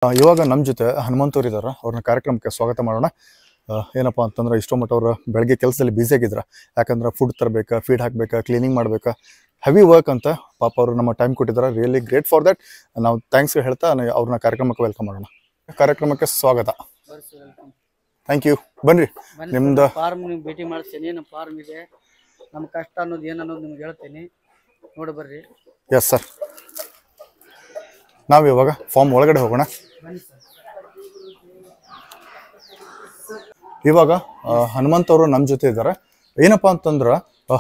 ಇವಾಗ ನಮ್ಮ ಜೊತೆ ಹನುಮಂತವ್ರು ಇದ್ದಾರೆ. ಅವ್ರನ್ನ ಕಾರ್ಯಕ್ರಮಕ್ಕೆ ಸ್ವಾಗತ ಮಾಡೋಣ. ಏನಪ್ಪ ಅಂತಂದ್ರೆ ಇಷ್ಟೋ ಮಟ್ಟ ಅವರು ಬೆಳಗ್ಗೆ ಕೆಲಸದಲ್ಲಿ ಬ್ಯುಸಿ ಆಗಿದ್ರು. ಯಾಕಂದ್ರೆ ಫುಡ್ ತರಬೇಕಾ, ಫೀಡ್ ಹಾಕಬೇಕಾ, ಕ್ಲೀನಿಂಗ್ ಮಾಡಬೇಕಾ, ಹೆವಿ ವರ್ಕ್ ಅಂತ ಪಾಪ ಅವರು ನಮ್ಮ ಟೈಮ್ ಕೊಟ್ಟಿದ್ದಾರೆ. Really great for that. ನಾವು ಥ್ಯಾಂಕ್ಸ್ ಹೇಳ್ತಾ ಅವ್ರನ್ನ ಕಾರ್ಯಕ್ರಮಕ್ಕೆ ವೆಲ್ಕಮ್ ಮಾಡೋಣ. ಕಾರ್ಯಕ್ರಮಕ್ಕೆ ಸ್ವಾಗತ. Thank you. ಬನ್ರಿ, ನಿಮ್ದು ಫಾರ್ಮ್ ನೀವು ಭೇಟಿ ಮಾಡ್ತೀನಿ. ನಮ್ಮ ಫಾರ್ಮ್ ಇದೆ, ನಮ್ಮ ಕಷ್ಟ ಅನ್ನೋದು ಏನು ಅನ್ನೋದು ನಿಮ್ಗೆ ಹೇಳ್ತೀನಿ, ನೋಡಿ ಬರ್ರಿ. ಎಸ್ ಸರ್, ನಾವು ಇವಾಗ ಫಾರ್ಮ್ ಒಳಗಡೆ ಹೋಗೋಣ. ಇವಾಗ ಹನುಮಂತ್ ಅವರು ನಮ್ಮ ಜೊತೆ ಇದ್ದಾರೆ. ಏನಪ್ಪಾ ಅಂತಂದ್ರೆ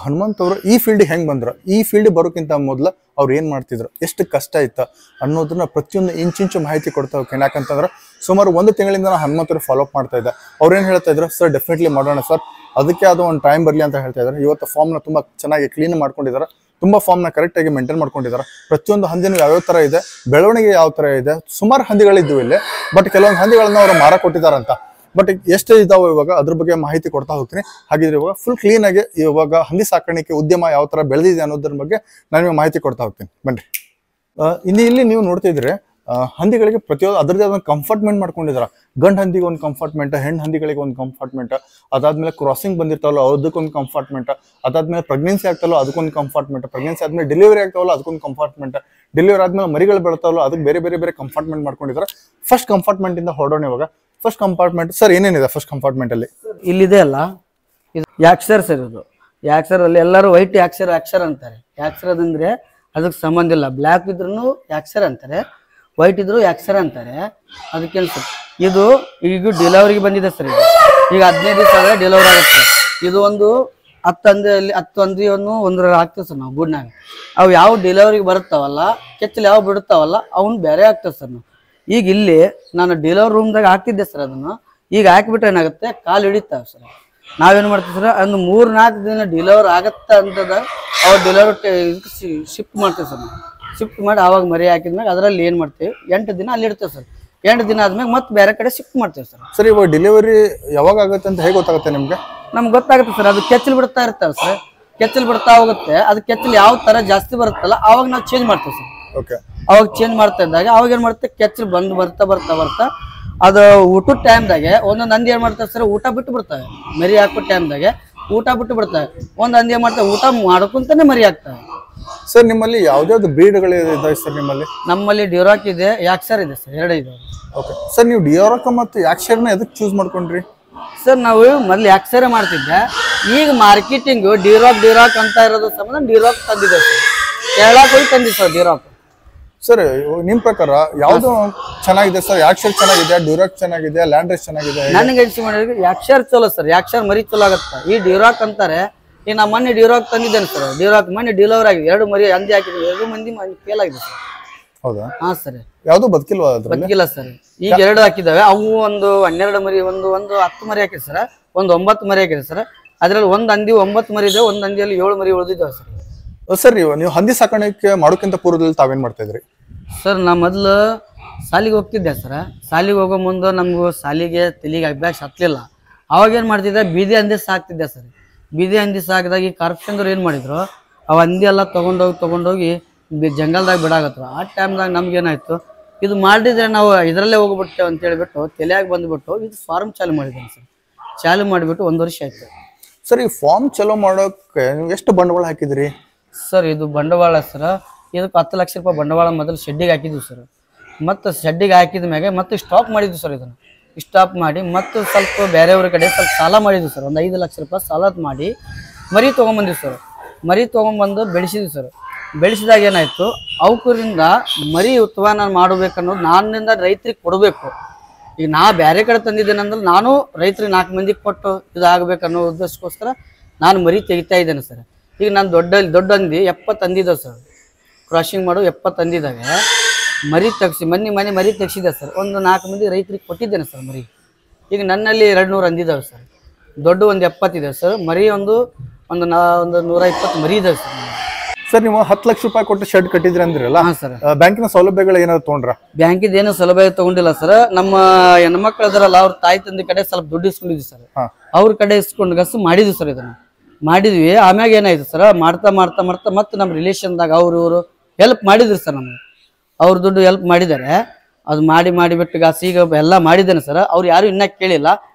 ಹನುಮಂತ್ ಅವರು ಈ ಫೀಲ್ಡ್ ಹೆಂಗೆ ಬಂದ್ರು, ಈ ಫೀಲ್ಡ್ ಬರೋಕ್ಕಿಂತ ಮೊದಲು ಅವ್ರು ಏನು ಮಾಡ್ತಿದ್ರು, ಎಷ್ಟು ಕಷ್ಟ ಇತ್ತು ಅನ್ನೋದನ್ನ ಪ್ರತಿಯೊಂದು ಇಂಚಿಂಚು ಮಾಹಿತಿ ಕೊಡ್ತಾ ಹೋಗ್ತೀನಿ. ಯಾಕಂತಂದ್ರೆ ಸುಮಾರು 1 ತಿಂಗಳಿಂದ ನಾನು ಹನುಮಂತರು ಫಾಲೋ ಅಪ್ ಮಾಡ್ತಾ ಇದ್ದೆ. ಅವ್ರು ಏನು ಹೇಳ್ತಾ ಇದ್ರು, ಸರ್ ಡೆಫಿನೆಟ್ಲಿ ಮಾಡೋಣ ಸರ್, ಅದಕ್ಕೆ ಅದು ಒಂದು ಟೈಮ್ ಬರಲಿ ಅಂತ ಹೇಳ್ತಾ ಇದ್ದಾರೆ. ಇವತ್ತು ಫಾರ್ಮ್ನ ತುಂಬ ಚೆನ್ನಾಗಿ ಕ್ಲೀನ್ ಮಾಡ್ಕೊಂಡಿದ್ದಾರೆ, ತುಂಬ ಫಾರ್ಮ್ನ ಕರೆಕ್ಟಾಗಿ ಮೇಂಟೈನ್ ಮಾಡ್ಕೊಂಡಿದ್ದಾರೆ. ಪ್ರತಿಯೊಂದು ಹಂದಿನೂ ಯಾವ್ಯಾವ ಥರ ಇದೆ, ಬೆಳವಣಿಗೆ ಯಾವ ಥರ ಇದೆ, ಸುಮಾರು ಹಂದಿಗಳಿದ್ವು ಇಲ್ಲಿ. ಬಟ್ ಕೆಲವೊಂದು ಹಂದಿಗಳನ್ನ ಅವರು ಮಾರ ಕೊಟ್ಟಿದ್ದಾರಂತ. ಬಟ್ ಎಷ್ಟು ಇದಾವೆ ಇವಾಗ ಅದ್ರ ಬಗ್ಗೆ ಮಾಹಿತಿ ಕೊಡ್ತಾ ಹೋಗ್ತೀನಿ. ಹಾಗಿದ್ರೆ ಇವಾಗ ಫುಲ್ ಕ್ಲೀನ್ ಆಗಿ ಇವಾಗ ಹಂದಿ ಸಾಕಾಣಿಕೆ ಉದ್ಯಮ ಯಾವ ತರ ಬೆಳೆದಿದೆ ಅನ್ನೋದ್ರ ಬಗ್ಗೆ ನಾನು ನಿಮಗೆ ಮಾಹಿತಿ ಕೊಡ್ತಾ ಹೋಗ್ತೀನಿ. ಬನ್ನಿ. ಇಲ್ಲಿ ನೀವು ನೋಡ್ತಿದ್ರೆ ಹಂದಿಗಳಿಗೆ ಪ್ರತಿಯೊಂದು ಅದರದೇ ಒಂದು ಕಂಫಾರ್ಟ್ಮೆಂಟ್ ಮಾಡ್ಕೊಂಡಿದ್ದಾರೆ. ಗಂಡು ಹಂದಿಗೆ ಒಂದು ಕಂಫಾರ್ಟ್ಮೆಂಟ್, ಹೆಣ್ಣು ಹಂದಿಗಳಿಗೆ ಒಂದು ಕಂಫಾರ್ಟ್ಮೆಂಟ್, ಅದಾದ್ಮೇಲೆ ಕ್ರಾಸಿಂಗ್ ಬಂದಿರ್ತಾವಲ್ಲ ಅದಕ್ಕೊಂದು ಕಂಫಾರ್ಟ್ಮೆಂಟ್, ಅದಾದ್ಮೇಲೆ ಪ್ರೆಗ್ನೆನ್ಸಿ ಆಗ್ತಾವಲ್ಲ ಅದಕ್ಕೊಂದು ಕಂಫಾರ್ಟ್ಮೆಂಟ್, ಪ್ರೆಗ್ನೆನ್ಸಿ ಆದ್ಮೇಲೆ ಡೆಲಿವರಿ ಆಗ್ತಾವಲ್ಲ ಅದಕ್ಕೊಂದು ಕಂಫಾರ್ಟ್ಮೆಂಟ್, ಡೆಲಿವರಿ ಆದ್ಮೇಲೆ ಮರಿಗಳು ಬೆಳ್ತಾವಲ್ಲ ಅದಕ್ಕೆ ಬೇರೆ ಬೇರೆ ಬೇರೆ ಕಂಫಾರ್ಟ್ಮೆಂಟ್ ಮಾಡ್ಕೊಂಡಿದ್ದಾರೆ. ಫಸ್ಟ್ ಕಂಫಾರ್ಟ್ಮೆಂಟ್ ಇಂದ ಹೊರಡೋಣ ಇವಾಗ. ಫಸ್ಟ್ ಕಂಪಾರ್ಟ್ಮೆಂಟ್ ಸರ್, ಏನೇನಿದೆ ಫಸ್ಟ್ ಕಂಪಾರ್ಟ್ಮೆಂಟ್ ಅಲ್ಲಿ? ಇಲ್ಲಿದೆ ಅಲ್ಲ, ಇದು ಯಾಕ್ಸರ್ ಸರ್. ಇದು ಯಾಕ್ಸರ್ ಅಲ್ಲಿ ಎಲ್ಲರೂ ವೈಟ್ ಯಾಕ್ಸರ್ ಅಂತಾರೆ. ಯಾಕ್ಸರ್ ಅದಂದ್ರೆ ಅದಕ್ಕೆ ಸಂಬಂಧ ಇಲ್ಲ. ಬ್ಲ್ಯಾಕ್ ಇದ್ರೂ ಯಾಕ್ಸರ್ ಅಂತಾರೆ, ವೈಟ್ ಇದ್ರು ಯಾಕ್ಸರ್ ಅಂತಾರೆ. ಅದಕ್ಕೆ ಸರ್ ಇದು ಈಗ ಡೆಲಿವರಿಗೆ ಬಂದಿದೆ ಸರ್. ಇದು ಈಗ 15 ದಿವಸ ಆದರೆ ಡೆಲಿವರಿ ಆಗುತ್ತೆ. ಇದು ಒಂದು 10 ಹಂದಿಯನ್ನು ಒಂದ್ರಾಗ ಹಾಕ್ತೇವೆ ಸರ್ ನಾವು ಗೂಡ್ನಾಗ. ಅವು ಯಾವ ಡೆಲಿವರಿಗೆ ಬರುತ್ತಾವಲ್ಲ, ಕೆಚ್ಚಲು ಯಾವ ಬಿಡುತ್ತಾವಲ್ಲ ಅವನ್ನ ಬೇರೆ ಹಾಕ್ತೇವೆ ಸರ್ ನಾವು. ಈಗ ಇಲ್ಲಿ ನಾನು ಡೆಲಿವರಿ ರೂಮ್ದಾಗ ಹಾಕ್ತಿದ್ದೆ ಸರ್. ಅದನ್ನು ಈಗ ಹಾಕಿಬಿಟ್ರೆ ಏನಾಗುತ್ತೆ, ಕಾಲು ಹಿಡಿತಾವೆ ಸರ್. ನಾವೇನು ಮಾಡ್ತೀವಿ ಸರ್, ಒಂದು 3-4 ದಿನ ಡೆಲಿವರಿ ಆಗತ್ತೆ ಅಂತದ ಅವ್ರು ಡೆಲಿವರಿ ಶಿಫ್ಟ್ ಮಾಡ್ತೇವೆ ಸರ್. ನಾವು ಶಿಫ್ಟ್ ಮಾಡಿ ಆವಾಗ ಮರಿ ಹಾಕಿದ್ಮ್ಯಾಗ ಅದರಲ್ಲಿ ಏನು ಮಾಡ್ತೀವಿ, 8 ದಿನ ಅಲ್ಲಿ ಇಡ್ತೇವೆ ಸರ್. 8 ದಿನ ಆದ್ಮೇಲೆ ಮತ್ತೆ ಬೇರೆ ಕಡೆ ಶಿಫ್ಟ್ ಮಾಡ್ತೇವೆ ಸರ್. ಸರ್ ಇವಾಗ ಡೆಲಿವರಿ ಯಾವಾಗ ಆಗುತ್ತೆ ಅಂತ ಹೇಗೆ ಗೊತ್ತಾಗುತ್ತೆ ನಿಮ್ಗೆ? ನಮ್ಗೆ ಗೊತ್ತಾಗುತ್ತೆ ಸರ್. ಅದು ಕೆಚ್ಚಲು ಬಿಡ್ತಾ ಇರ್ತಾವೆ ಸರ್, ಕೆಚ್ಚಲು ಬಿಡ್ತಾ ಹೋಗುತ್ತೆ. ಅದು ಕೆಚ್ಚಲು ಯಾವ ತರ ಜಾಸ್ತಿ ಬರುತ್ತಲ್ಲ ಅವಾಗ ನಾವು ಚೇಂಜ್ ಮಾಡ್ತೇವೆ ಸರ್. ಓಕೆ, ಅವಾಗ ಚೇಂಜ್ ಮಾಡ್ತಾ ಇದ್ದಾಗ ಅವಾಗ ಏನ್ ಮಾಡುತ್ತೆ, ಕೆಚ್ಚಲು ಬಂದು ಬರ್ತಾ ಅದು ಊಟದ ಟೈಮ್ದಾಗೆ ಒಂದೊಂದು ಹಂದಿ ಏನ್ ಮಾಡ್ತಾರೆ ಸರ್, ಊಟ ಬಿಟ್ಟು ಬಿಡ್ತವೆ. ಮರಿ ಹಾಕೋ ಟೈಮ್ದಾಗೆ ಊಟ ಬಿಟ್ಟು ಬಿಡ್ತವೆ. ಒಂದ್ ಹಂದಿ ಏನ್ ಮಾಡ್ತವೆ, ಊಟ ಮಾಡ್ಕೊಂತಾನೆ ಮರಿ ಹಾಕ್ತವೆ. ಸರ್ ನಿಮ್ಮಲ್ಲಿ ಯಾವ್ದಾವ್ದು ಬ್ರೀಡ್ಗಳು ಇದಾವೆ ಸರ್ ನಿಮ್ಮಲ್ಲಿ? ನಮ್ಮಲ್ಲಿ ಡ್ಯೂರಾಕ್ ಇದೆ, ಯಾಕ್ಸರ್ ಇದೆ ಸರ್, 2 ಇದೆ. ಓಕೆ ಸರ್, ನೀವು ಡ್ಯೂರಾಕ್ ಮತ್ತು ಯಾಕ್ಸರ್ನ ಎದಕ್ಕೆ ಚೂಸ್ ಮಾಡ್ಕೊಂಡ್ರಿ ಸರ್? ನಾವು ಮೊದ್ಲು ಯಾಕ್ಸರೇ ಮಾಡ್ತಿದ್ದೆ. ಈಗ ಮಾರ್ಕೆಟಿಂಗ್ ಡ್ಯೂರಾಕ್ ಅಂತ ಇರೋದು ಸಂಬಂಧ ಡ್ಯೂರಾಕ್ ತಂದಿದೆ ಸರ್. ಕೇರಳಕ್ಕೆ ಹೋಗಿ ತಂದಿದೆ ಸರ್ ಡ್ಯೂರಾಕ್. ಸರ್ ನಿಮ್ ಪ್ರಕಾರ ಯಾವ್ದು ಚೆನ್ನಾಗಿದೆ ಸರ್? ಯಾಕ್ಸರ್ ಚೆನ್ನಾಗಿದೆ, ಡ್ಯೂರಾಕ್ ಚೆನ್ನಾಗಿದೆ, ಲ್ಯಾಂಡ್ ರೇಸ್ ಚೆನ್ನಾಗಿದೆ? ನನಗೆ ಅನಿಸಿ ಮಾಡಿದ್ರೆ ಯಾಕ್ಸರ್ ಚಲೋ ಸರ್. ಯಾಕ್ಸರ್ ಮರಿ ಚಲೋ ಆಗತ್ತ. ಈ ಡ್ಯೂರಾಕ್ ಅಂತಾರೆ. ಈಗ ನಾ ಮೊನ್ನೆ ಡ್ಯೂರಾಕ್ ತಂದಿದ್ದೇನೆ ಸರ್. ಡ್ಯೂರಾಕ್ ಮೊನ್ನೆ ಡೆಲಿವರಿ ಆಗಿದೆ, 2 ಮರಿ ಹಂದಿ ಹಾಕಿದ್ವಿ. 2 ಮಂದಿ ಫೇಲ್ ಆಗಿದೆ ಸರ್. ಹೌದಾ? ಹಾ ಸರ್. ಯಾವ್ದು ಬದುಕಿಲ್ವಾ? ಬದುಕಿಲ್ಲ ಸರ್. ಈಗ 2 ಹಾಕಿದಾವೆ. ಅವು ಒಂದು 12 ಮರಿ, ಒಂದು 10 ಮರಿ ಹಾಕಿದೆ ಸರ್, ಒಂದು 9 ಮರಿ ಹಾಕಿದೆ ಸರ್. ಅದ್ರಲ್ಲಿ ಒಂದು ಹಂದಿ 9 ಮರಿ ಇದೆ, ಒಂದು ಹಂದಿಯಲ್ಲಿ 7 ಮರಿ ಉಳಿದಿದ್ದಾವೆ ಸರ್. ಸರ್ ನೀವು ಹಂದಿ ಸಾಕಾಣಿಕೆ ಮಾಡೋಕ್ಕಿಂತ ಪೂರ್ವದಲ್ಲಿ ತಾವೇನ್ ಮಾಡ್ತಾ ಇದ್ರಿ? ಸರ್ ನಾ ಮೊದಲು ಶಾಲಿಗೆ ಹೋಗ್ತಿದ್ದೆ ಸರ್. ಶಾಲಿಗೆ ಹೋಗೋ ಮುಂದೆ ನಮಗೂ ಶಾಲಿಗೆ ತಲೆಗೆ ಅಭ್ಯಾಸ ಹತ್ತಲಿಲ್ಲ. ಅವಾಗ ಏನು ಮಾಡ್ತಿದ್ದೆ, ಬೀದಿ ಹಂದಿ ಸಾಕ್ತಿದ್ದೆ ಸರ್. ಬೀದಿ ಹಂದಿ ಸಾಕಿದಾಗ ಈ ಕಾರ್ಪೊರೇಷನ್ದವ್ರು ಏನು ಮಾಡಿದ್ರು, ಅವು ಹಂದಿ ಎಲ್ಲ ತೊಗೊಂಡೋಗಿ ಜಂಗಲ್ದಾಗ ಬಿಡಾಕತ್ರು. ಆ ಟೈಮ್ದಾಗ ನಮ್ಗೇನಾಯ್ತು, ಇದು ಮಾಡಿದ್ರೆ ನಾವು ಇದರಲ್ಲೇ ಹೋಗ್ಬಿಟ್ಟೆವು ಅಂತ ಹೇಳ್ಬಿಟ್ಟು ತಲೆಯಾಗಿ ಬಂದುಬಿಟ್ಟು ಇದು ಫಾರ್ಮ್ ಚಾಲು ಮಾಡಿದ್ದೇನೆ ಸರ್. ಚಾಲು ಮಾಡಿಬಿಟ್ಟು 1 ವರ್ಷ ಆಯ್ತು ಸರ್. ಈ ಫಾರ್ಮ್ ಚಾಲೂ ಮಾಡೋಕೆ ನೀವು ಎಷ್ಟು ಬಂಡವಾಳ ಹಾಕಿದ್ರಿ ಸರ್? ಇದು ಬಂಡವಾಳ ಸರ್, ಇದಕ್ಕೆ 10 ಲಕ್ಷ ರೂಪಾಯಿ ಬಂಡವಾಳ ಮೊದಲು ಶೆಡ್ಡಿಗೆ ಹಾಕಿದ್ವಿ ಸರ್. ಮತ್ತು ಶೆಡ್ಡಿಗೆ ಹಾಕಿದ ಮ್ಯಾಗೆ ಮತ್ತೆ ಸ್ಟಾಪ್ ಮಾಡಿದ್ವಿ ಸರ್. ಇದನ್ನು ಸ್ಟಾಪ್ ಮಾಡಿ ಮತ್ತು ಸ್ವಲ್ಪ ಬೇರೆಯವ್ರ ಕಡೆ ಸ್ವಲ್ಪ ಸಾಲ ಮಾಡಿದ್ವಿ ಸರ್. ಒಂದು 5 ಲಕ್ಷ ರೂಪಾಯಿ ಸಾಲ ಮಾಡಿ ಮರಿ ತೊಗೊಂಬಂದಿವಿ ಸರ್. ಮರಿ ತೊಗೊಂಬಂದು ಬೆಳೆಸಿದ್ವಿ ಸರ್. ಬೆಳೆಸಿದಾಗ ಏನಾಯಿತು, ಅವಕರಿಂದ ಮರಿ ಉತ್ಪನ್ನ ಮಾಡಬೇಕನ್ನೋದು ನಾನಿಂದ ರೈತರಿಗೆ ಕೊಡಬೇಕು. ಈಗ ನಾ ಬೇರೆ ಕಡೆ ತಂದಿದ್ದೇನೆ ಅಂದ್ರೆ ನಾನು ರೈತರಿಗೆ 4 ಮಂದಿಗೆ ಕೊಟ್ಟು ಇದಾಗಬೇಕನ್ನೋ ಉದ್ದೇಶಕ್ಕೋಸ್ಕರ ನಾನು ಮರಿ ತೆಗಿತಾ ಇದ್ದೇನೆ ಸರ್. ಈಗ ನಾನು ದೊಡ್ಡ ಹಂದಿ 70 ಹಂದಿದ್ದಾವೆ ಸರ್. ಕ್ರಾಸಿಂಗ್ ಮಾಡೋ 70 ಹಂದಿದಾಗ ಮರಿ ತೆಗ್ಸಿ ಮೊನ್ನೆ ಮರಿ ತೆಗ್ಸಿದೆ ಸರ್. ಒಂದು 4 ಮಂದಿ ರೈತರಿಗೆ ಕೊಟ್ಟಿದ್ದೇನೆ ಸರ್ ಮರಿ. ಈಗ ನನ್ನಲ್ಲಿ 200 ಹಂದಿದ್ದಾವೆ ಸರ್. ದೊಡ್ಡ ಒಂದು 70 ಇದೆ ಸರ್. ಮರಿ ಒಂದು 120 ಮರಿ ಇದಾವೆ ಸರ್. ಸರ್ ನೀವು 10 ಲಕ್ಷ ರೂಪಾಯಿ ಕೊಟ್ಟು ಶೆಡ್ ಕಟ್ಟಿದ್ರಿ ಅಂದ್ರಲ್ಲ? ಹಾಂ ಸರ್. ಬ್ಯಾಂಕಿನ ಸೌಲಭ್ಯಗಳು ಏನಾದ್ರು ತೊಗೊಂಡ್ರ? ಬ್ಯಾಂಕಿದ ಏನು ಸೌಲಭ್ಯ ತಗೊಂಡಿಲ್ಲ ಸರ್. ನಮ್ಮ ಹೆಣ್ಮಕ್ಳು ಇದಾರಲ್ಲ, ಅವ್ರ ತಾಯಿ ತಂದೆ ಕಡೆ ಸ್ವಲ್ಪ ದುಡ್ಡು ಇಸ್ಕೊಂಡಿದ್ವಿ ಸರ್. ಅವ್ರ ಕಡೆ ಇಸ್ಕೊಂಡು ಗಸ್ ಮಾಡಿದ್ವಿ ಸರ್. ಇದನ್ನು ಮಾಡಿದ್ವಿ. ಆಮ್ಯಾಗ ಏನಾಯ್ತು ಸರ್, ಮಾಡ್ತಾ ಮತ್ತೆ ನಮ್ಮ ರಿಲೇಷನ್ದಾಗ ಇವರು ಹೆಲ್ಪ್ ಮಾಡಿದ್ರಿ ಸರ್. ನಮ್ಗೆ ಅವ್ರ ದುಡ್ಡು ಹೆಲ್ಪ್ ಮಾಡಿದ್ದಾರೆ. ಅದು ಮಾಡಿಬಿಟ್ಟು ಗಾಸ್ ಈಗ ಎಲ್ಲ ಮಾಡಿದ್ದೇನೆ ಸರ್. ಅವ್ರು ಯಾರು ಇನ್ನ ಕೇಳಿಲ್ಲ.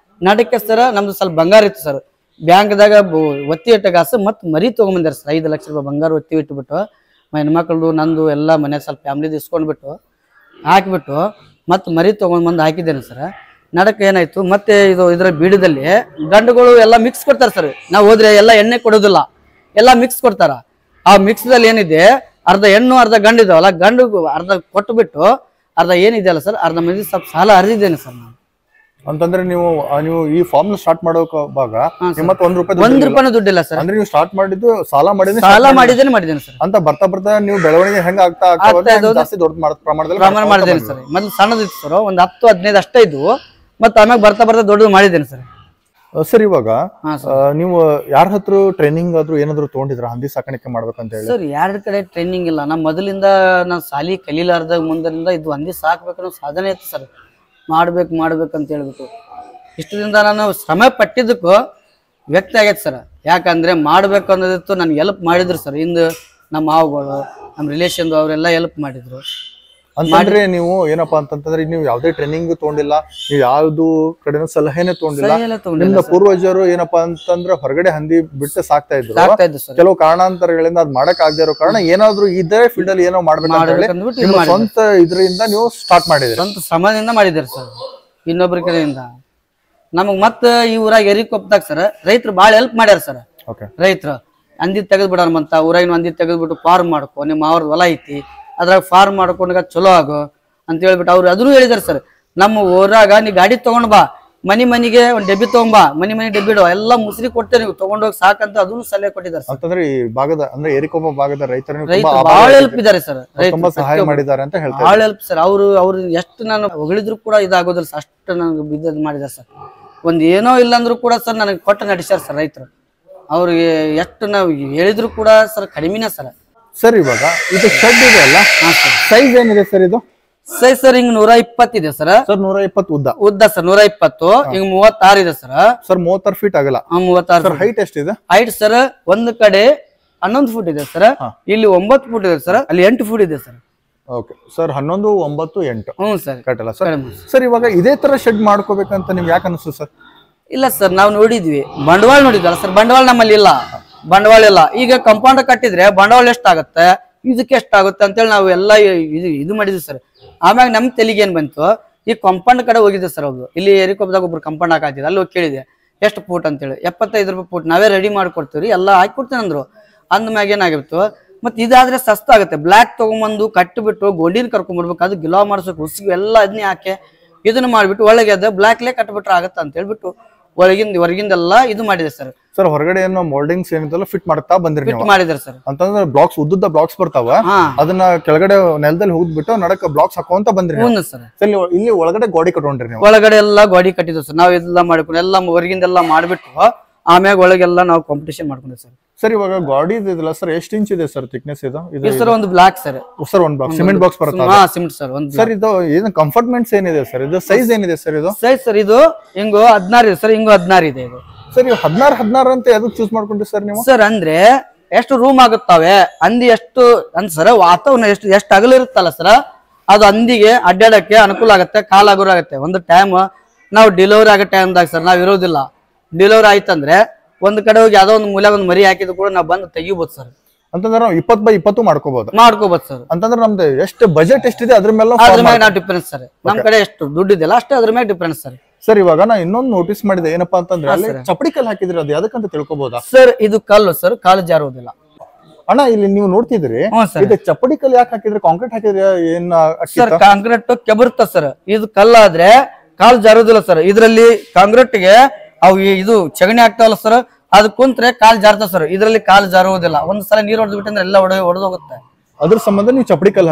ನಾಟಕ ಸರ್ ನಮ್ದು ಸ್ವಲ್ಪ ಬಂಗಾರ ಇತ್ತು ಸರ್, ಬ್ಯಾಂಕ್ದಾಗ ಒತ್ತಿ ಇಟ್ಟ ಗಾಸ ಮತ್ತು ಮರಿ ತೊಗೊಂಬಂದಾರ ಸರ್. 5 ಲಕ್ಷ ರೂಪಾಯಿ ಬಂಗಾರ ಒತ್ತಿ ಇಟ್ಬಿಟ್ಟು ಹೆಣ್ಮಕ್ಳದು ನಂದು ಎಲ್ಲ ಮನೆ ಸ್ವಲ್ಪ ಫ್ಯಾಮಿಲಿದು ಇಸ್ಕೊಂಡ್ಬಿಟ್ಟು ಹಾಕಿಬಿಟ್ಟು ಮತ್ತು ಮರಿ ತೊಗೊಂಡ್ಬಂದು ಹಾಕಿದ್ದೇನೆ ಸರ್. ನಡಕ್ಕೆ ಏನಾಯ್ತು ಮತ್ತೆ ಇದರ ಬೀಡದಲ್ಲಿ ಗಂಡುಗಳು ಎಲ್ಲ ಮಿಕ್ಸ್ ಕೊಡ್ತಾರೆ ಸರ್. ನಾವು ಹೋದ್ರೆ ಎಲ್ಲ ಎಣ್ಣೆ ಕೊಡೋದಿಲ್ಲ, ಎಲ್ಲ ಮಿಕ್ಸ್ ಕೊಡ್ತಾರ. ಆ ಮಿಕ್ಸ್ದಲ್ಲಿ ಏನಿದೆ ಅರ್ಧ ಹೆಣ್ಣು ಅರ್ಧ ಗಂಡು ಇದಾವಲ್ಲ, ಗಂಡು ಅರ್ಧ ಕೊಟ್ಟುಬಿಟ್ಟು ಅರ್ಧ ಏನಿದೆಯಲ್ಲ ಸರ್ ಅರ್ಧ ಮಂದಿ ಸ್ವಲ್ಪ ಸಾಲ ಹರಿದಿದ್ದೇನೆ ಸರ್ ನಾನು. ಅಂತಂದ್ರೆ ನೀವು ಈ ಫಾರ್ಮ್ ಸ್ಟಾರ್ಟ್ ಮಾಡೋವಾಗ ನಿಮ್ಮತ್ತ ಒಂದ್ ರೂಪಾಯಿ ದುಡ್ಡಿಲ್ಲ ಸರ್. ಅಂದ್ರೆ ನೀವು ಸ್ಟಾರ್ಟ್ ಮಾಡಿದ್ದು ಸಾಲ ಮಾಡಿದ್ದೇನೆ ಸರ್. ಅಂತ ಬರ್ತಾ ನೀವು ಬೆಳವಣಿಗೆ ಹೆಂಗ ಆಗ್ತಾ ಜಾಸ್ತಿ ದೊಡ್ಡ ಪ್ರಮಾಣದಲ್ಲಿ ಮಾಡಿದ್ದೇನೆ ಸರ್. ಮೊದ್ಲು ಸಣ್ಣದಿತ್ತು ಸರ್, ಒಂದ್ 10-15 ಅಷ್ಟೇ ಇದ್ವು. ಮತ್ತೆ ಆಮ್ಯಾಗ ಬರ್ತಾ ದೊಡ್ಡದು ಮಾಡಿದ್ದೇನೆ ಸರ್. ಸರ್ ಇವಾಗ ನೀವು ಯಾರ ಹತ್ರ ಟ್ರೈನಿಂಗ್ ಆದ್ರೂ ಏನಾದ್ರು ತಗೊಂಡಿದ್ರ ಹಂದಿ ಸಾಕಾಣಿಕೆ ಮಾಡ್ಬೇಕಂತ ಹೇಳಿ? ಸರ್ ಯಾರ ಕಡೆ ಟ್ರೈನಿಂಗ್ ಇಲ್ಲ. ನಾ ಮೊದಲಿಂದ ನಾನು ಸಾಲಿ ಕಲೀಲಾರ್ದಾಗ ಮುಂದರಿಂದ ಇದು ಹಂದಿ ಸಾಕ್ಬೇಕನ್ನೋ ಸಾಧನೆ ಇತ್ತು ಸರ್. ಮಾಡ್ಬೇಕಂತ ಹೇಳ್ಬಿಟ್ಟು ಇಷ್ಟು ದಿನದ ನಾನು ಶ್ರಮ ಪಟ್ಟಿದ್ದಕ್ಕೂ ವ್ಯಕ್ತ ಆಗೈತೆ ಸರ್. ಯಾಕಂದ್ರೆ ಮಾಡ್ಬೇಕು ಅನ್ನೋದಿತ್ತು, ನನ್ಗೆ ಹೆಲ್ಪ್ ಮಾಡಿದ್ರು ಸರ್. ಇಂದು ನಮ್ಮ ಮಾವುಗಳು ನಮ್ಮ ರಿಲೇಷನ್ ಅವರೆಲ್ಲ ಹೆಲ್ಪ್ ಮಾಡಿದ್ರು. ಅಂತಂದ್ರೆ ನೀವು ಏನಪ್ಪಾ ಅಂತಂದ್ರೆ ನೀವು ಯಾವ್ದೇ ಟ್ರೈನಿಂಗ್ ತಗೊಂಡಿಲ್ಲ, ನೀವು ಯಾವ್ದು ಕಡೆ ಸಲಹೆನೆ ತಗೊಂಡಿಲ್ಲ. ನಿಮ್ಮ ಪೂರ್ವಜರು ಏನಪ್ಪಾ ಅಂತಂದ್ರೆ ಹೊರಗಡೆ ಹಂದಿ ಬಿಟ್ಟು ಸಾಕ್ತಾ ಇದ್ರು. ಕೆಲವು ಕಾರಣಾಂತರಗಳಿಂದ ಅದ್ ಮಾಡಕ್ ಆಗದೆ ಇರೋ ಕಾರಣ ಏನಾದ್ರು ಇದೇ ಫೀಲ್ಡ್ ಅಲ್ಲಿ ಏನೋ ಮಾಡ್ಬೇಕು ಸ್ವಂತ ಇದರಿಂದ ನೀವು ಸ್ಟಾರ್ಟ್ ಮಾಡಿದ್ರಿ. ಸ್ವಂತ ಶ್ರಮದಿಂದ ಮಾಡಿದ್ರಿ ಸರ್, ಇನ್ನೊಬ್ಬರ ಕಡೆಯಿಂದ. ನಮಗ್ ಮತ್ತ ಈ ಊರಾಗ ಎರಿಕೊಪ್ಪದಾಗ ಸರ್ ರೈತರು ಬಾಳ ಹೆಲ್ಪ್ ಮಾಡ್ಯಾರ ಸರ್. ರೈತರು ಹಂದಿ ತೆಗೆದ್ ಬಿಡೋಣ ಊರಾಗಿನ ಹಂದಿ ತೆಗೆದ್ಬಿಟ್ಟು ಫಾರ್ಮ್ ಮಾಡ್ಕೊ, ನಿಮ್ಮ ಅವ್ರದ್ದು ಹೊಲ ಐತಿ ಅದ್ರಾಗ ಫಾರ್ಮ್ ಮಾಡ್ಕೊಂಡಾಗ ಚಲೋ ಆಗು ಅಂತ ಹೇಳ್ಬಿಟ್ಟು ಅವ್ರು ಅದನ್ನು ಹೇಳಿದಾರೆ ಸರ್. ನಮ್ಮ ಊರಾಗ ನೀ ಗಾಡಿ ತಗೊಂಡ್ ಬಾ, ಮನಿಗೆ ಒಂದ್ ಡಬ್ಬಿ ತಗೊಂಬಾ, ಮನಿ ಡಬ್ಬಿ ಇಡುವ ಎಲ್ಲ ಮುಸ್ರಿ ಕೊಡ್ತೇವೆ, ನೀವು ತಗೊಂಡೋಗಿ ಸಾಕಂತ ಅದನ್ನು ಸಲಹೆ ಕೊಟ್ಟಿದ್ದಾರೆ. ಅಂತಂದ್ರೆ ಈ ಭಾಗದ ಅಂದ್ರೆ ಏರಿಕೊಪ್ಪ ಭಾಗದ ರೈತರು ಬಹಳ ಹೆಲ್ಪ್ ಇದ್ದಾರೆ ಸರ್. ತುಂಬಾ ಸಹಾಯ ಮಾಡಿದ್ದಾರೆ ಅಂತ ಹೇಳ್ತಾರೆ. ಬಹಳ ಹೆಲ್ಪ್ ಸರ್. ಅವ್ರು ಎಷ್ಟು ನಾನು ಹೊಗಳಿದ್ರು ಕೂಡ ಇದಾಗೋದಿಲ್ಲ ಸರ್, ಅಷ್ಟು ನನಗೆ ಬಿದ್ದದ್ ಮಾಡಿದಾರೆ ಸರ್. ಒಂದ್ ಏನೋ ಇಲ್ಲ ಅಂದ್ರೂ ಕೂಡ ಸರ್ ನನಗೆ ಕೊಟ್ಟು ನಡೆಸ್ಯಾರ ಸರ್ ರೈತರು. ಅವ್ರಿಗೆ ಎಷ್ಟು ನಾವು ಹೇಳಿದ್ರು ಕೂಡ ಸರ್ ಕಡಿಮೆನೇ ಸರ್. ಸರ್ ಇವಾಗ ಇದು ಶೆಡ್ ಇದೆ ಅಲ್ಲ, ಸೈಜ್ ಏನಿದೆ ಸರ್ ಇದು? ಸೈಜ್ ಸರ್ ಹಿಂಗ್ 120 ಇದೆ ಸರ್. 120 ಉದ್ದ ಸರ್ 120, ಹಿಂಗ್ 36 ಇದೆ ಸರ್. 36 ಫೀಟ್ ಆಗಲ್ಲ. 36. ಹೈಟ್ ಎಷ್ಟಿದೆ? ಹೈಟ್ ಸರ್ ಒಂದ್ ಕಡೆ 11 ಫುಟ್ ಇದೆ ಸರ್, ಇಲ್ಲಿ 9 ಫುಟ್ ಇದೆ ಸರ್, ಅಲ್ಲಿ 8 ಫುಟ್ ಇದೆ ಸರ್. Okay sir, 11, 9, 8. ಹ್ಞೂ ಸರ್, ಕರೆಕ್ಟ್ ಅಲ್ಲ ಸರ್? ಸರ್ ಇವಾಗ ಇದೇ ತರ ಶೆಡ್ ಮಾಡ್ಕೋಬೇಕಂತ ನಿಮ್ಗೆ ಯಾಕೆ ಅನಿಸ್ತು ಸರ್? ಇಲ್ಲ ಸರ್, ನಾವು ನೋಡಿದ್ವಿ, ಬಂಡವಾಳ ನೋಡಿದ್ವಲ್ಲ ಸರ್, ಬಂಡವಾಳ ನಮ್ಮಲ್ಲಿ ಇಲ್ಲ, ಬಂಡವಾಳ ಇಲ್ಲ. ಈಗ ಕಂಪೌಂಡ್ ಕಟ್ಟಿದ್ರೆ ಬಂಡವಾಳ ಎಷ್ಟಾಗುತ್ತೆ, ಇದಕ್ಕೆ ಎಷ್ಟಾಗುತ್ತೆ ಅಂತೇಳಿ ನಾವು ಎಲ್ಲ ಇದು ಮಾಡಿದ್ವಿ ಸರ್. ಆಮ್ಯಾಗ ನಮ್ ತೆಲಿಗೆ ಏನ್ ಬಂತು, ಈ ಕಂಪೌಂಡ್ ಕಡೆ ಹೋಗಿದ್ದೆ ಸರ್. ಅವ್ರು ಇಲ್ಲಿ ಏರಿಕೊಪ್ಪದಾಗ ಒಬ್ರು ಕಂಪೌಂಡ್ ಹಾಕಿದ್ರು, ಅಲ್ಲಿ ಹೋಗಿ ಕೇಳಿದೆ ಎಷ್ಟು ಫೂಟ್ ಅಂತೇಳಿ. 75 ರೂಪಾಯಿ ಫೂಟ್, ನಾವೇ ರೆಡಿ ಮಾಡ್ಕೊಡ್ತೀವಿ ಎಲ್ಲ ಹಾಕಿಕೊಡ್ತೇನೆ ಅಂದ್ರು. ಅಂದ್ಮ್ಯಾಗ ಏನಾಗಿತ್ತು, ಮತ್ತೆ ಇದಾದ್ರೆ ಸಸ್ತ ಆಗುತ್ತೆ. ಬ್ಲಾಕ್ ತಗೊಂಬಂದು ಕಟ್ಟಿಬಿಟ್ಟು ಗೋಂಡಿನ ಕರ್ಕೊಂಡ್ಬರ್ಬೇಕು, ಅದು ಗಿಲಾ ಮಾಡಿಸ್ಬೇಕು, ಉಸಿಗೆ ಎಲ್ಲ ಅದನ್ನೇ ಹಾಕಿ ಇದನ್ನ ಮಾಡ್ಬಿಟ್ಟು ಒಳಗೆ ಅದ ಬ್ಲಾಕ್ಲೇ ಕಟ್ಬಿಟ್ರೆ ಆಗತ್ತ ಅಂತ ಹೇಳ್ಬಿಟ್ಟು ಹೊರಗಿಂದೆಲ್ಲ ಇದು ಮಾಡಿದೆ ಸರ್. ಸರ್ ಹೊರಗಡೆ ಏನೋ ಮೋಲ್ಡಿಂಗ್ಸ್ ಏನಿದೆಲ್ಲ ಫಿಟ್ ಮಾಡ್ತಾ ಬಂದ್ರಿ, ಮಾಡಿದ್ರೆ ಸರ್. ಅಂತಂದ್ರೆ ಬ್ಲಾಕ್ಸ್ ಉದ್ದ ಬ್ಲಾಕ್ಸ್ ಬರ್ತಾವ, ಅದನ್ನ ಕೆಳಗಡೆ ನೆಲದಲ್ಲಿ ಹೋಗ್ಬಿಟ್ಟು ನಡಕ ಬ್ಲಾಕ್ಸ್ ಹಾಕೋಂತ ಬಂದ್ರಿ ಸರ್. ಇಲ್ಲಿ ಒಳಗಡೆ ಗೋಡಿ ಕಟ್ಕೊಂಡ್ರಿ ನೀವು? ಒಳಗಡೆ ಎಲ್ಲ ಗೋಡಿ ಕಟ್ಟಿದ್ವಿ ಸರ್. ನಾವ್ ಎಲ್ಲ ಮಾಡ್ಕೊಂಡು ಎಲ್ಲ ಹೊರಗಿಂದೆಲ್ಲ ಮಾಡ್ಬಿಟ್ಟು ಆಮ್ಯಾಗ ಒಳಗೆಲ್ಲ ನಾವು ಕಾಂಪಿಟೇಷನ್ ಮಾಡ್ಕೊಂಡ್ವಿ ಸರ್. ಸರ್ ಇವಾಗ ಗಾಡಿ ಇದೆಲ್ಲ ಸರ್ ಎಷ್ಟು ಇಂಚ್ ಇದೆ ಸರ್ ಥಿಕ್ನೆಸ್ ಇದು? ಸರ್ ಒಂದು ಬ್ಲಾಕ್ ಸರ್. ಸರ್ ಒಂದು ಬ್ಲಾಕ್ ಸಿಮೆಂಟ್ ಬಾಕ್ಸ್ ಬರುತ್ತೆ. ಹಾ ಸಿಮೆಂಟ್ ಸರ್. ಒಂದು ಸರ್ ಇದು ಏನು ಕಂಫರ್ಟ್ಮೆಂಟ್ಸ್ ಏನಿದೆ ಸರ್? ಇದು ಸೈಜ್ ಏನಿದೆ ಸರ್? ಇದು ಸೈಜ್ ಸರ್ ಇದು ಹಿಂಗು 16 ಇದೆ ಸರ್, ಹಿಂಗು 16 ಇದೆ ಇದು ಸರ್. ಇದು 16 ಅಂತ ಯಾವ್ದು ಚೂಸ್ ಮಾಡ್ಕೊಂಡ್ರಿ ಸರ್ ನೀವು? ಸರ್ ಅಂದ್ರೆ ಎಷ್ಟು ರೂಮ್ ಆಗುತ್ತವೆ, ಹಂದಿ ಎಷ್ಟು ಅಂತ ಸರ್, ವಾತಾವರಣ ಎಷ್ಟು ಅಗಲ ಇರುತ್ತಲ್ಲ ಸರ್, ಅದು ಹಂದಿಗೆ ಅಡ್ಡಾಡಕ್ಕೆ ಅನುಕೂಲ ಆಗುತ್ತೆ, ಕಾಲಾಗುರ ಆಗುತ್ತೆ. ಒಂದು ಟೈಮ್ ನಾವು ಡೆಲಿವರಿ ಆಗೋ ಟೈಮ್ದಾಗ ಸರ್ ನಾವ್ ಇರೋದಿಲ್ಲ, ಡೆಲಿವರಿ ಆಯ್ತಂದ್ರೆ ಒಂದ್ ಕಡೆ ಹೋಗಿ ಯಾವ್ದೋ ಒಂದು ಮೂಲೆ ಒಂದು ಮರಿ ಹಾಕಿದ್ರು ಕೂಡ ನಾವ್ ಬಂದು ತೆಗಿಬಹುದು ಸರ್. ಅಂತಂದ್ರೆ ನಾವು 20x20 ಮಾಡ್ಕೋಬಹುದು ಸರ್. ಅಂತಂದ್ರೆ ನಮ್ದು ಎಷ್ಟು ಬಜೆಟ್ ಎಷ್ಟಿದೆ ಅದ್ರ ಮೇಲೆ ನಾವು ಡಿಫ್ರೆನ್ಸ್ ಸರ್. ನಮ್ ಕಡೆ ಎಷ್ಟು ದುಡ್ಡು ಇದೆಯಲ್ಲ ಅಷ್ಟೇ ಅದ್ರ ಮೇಲೆ ಡಿಫ್ರೆನ್ಸ್ ಸರ್. ಸರ್ ಇವಾಗ ನಾ ಇನ್ನೊಂದು ನೋಟಿಸ್ ಮಾಡಿದೆ, ಏನಪ್ಪಾ ಅಂತಂದ್ರೆ ಅಲ್ಲಿ ಚಪ್ಪಡಿ ಕಲ್ಲು ಹಾಕಿದ್ರಿ, ಅದು ಯಾವ್ದಕ್ಕಂತ ತಿಳ್ಕೊಬಹುದಾ ಸರ್? ಇದು ಕಲ್ಲು ಸರ್, ಕಾಲು ಜಾರುವುದಿಲ್ಲ ಅಣ್ಣ. ಇಲ್ಲಿ ನೀವು ನೋಡ್ತಿದ್ರಿ, ಇದು ಚಪ್ಪಡಿ ಕಲ್ಲು ಯಾಕೆ ಹಾಕಿದ್ರಿ? ಕಾಂಕ್ರೀಟ್ ಹಾಕಿದ್ರಿ ಏನ್ ಸರ್? ಕಾಂಕ್ರೀಟ್ ಕೆಬರುತ್ತ ಸರ್, ಇದು ಕಲ್ಲಾದ್ರೆ ಕಾಲು ಜಾರುವುದಿಲ್ಲ ಸರ್. ಇದ್ರಲ್ಲಿ ಕಾಂಕ್ರೀಟ್ಗೆ ಅವು ಇದು ಚಗಣಿ ಆಗ್ತಾವಲ್ಲ ಸರ್, ಅದು ಕುಂತ್ರೆ ಕಾಲ್ ಜಾರ್ತಾವ ಸರ್. ಇದ್ರಲ್ಲಿ ಕಾಲು ಜಾರುವುದಿಲ್ಲ. ಒಂದ್ಸಲ ನೀರು ಹೊಡೆದು ಬಿಟ್ಟಂದ್ರೆ ಎಲ್ಲ ಹೊಡೆದೋಗುತ್ತೆ. ಅದ್ರ ಸಂಬಂಧ ನೀವು ಚಪ್ಪಡಿ ಕಲ್ಲು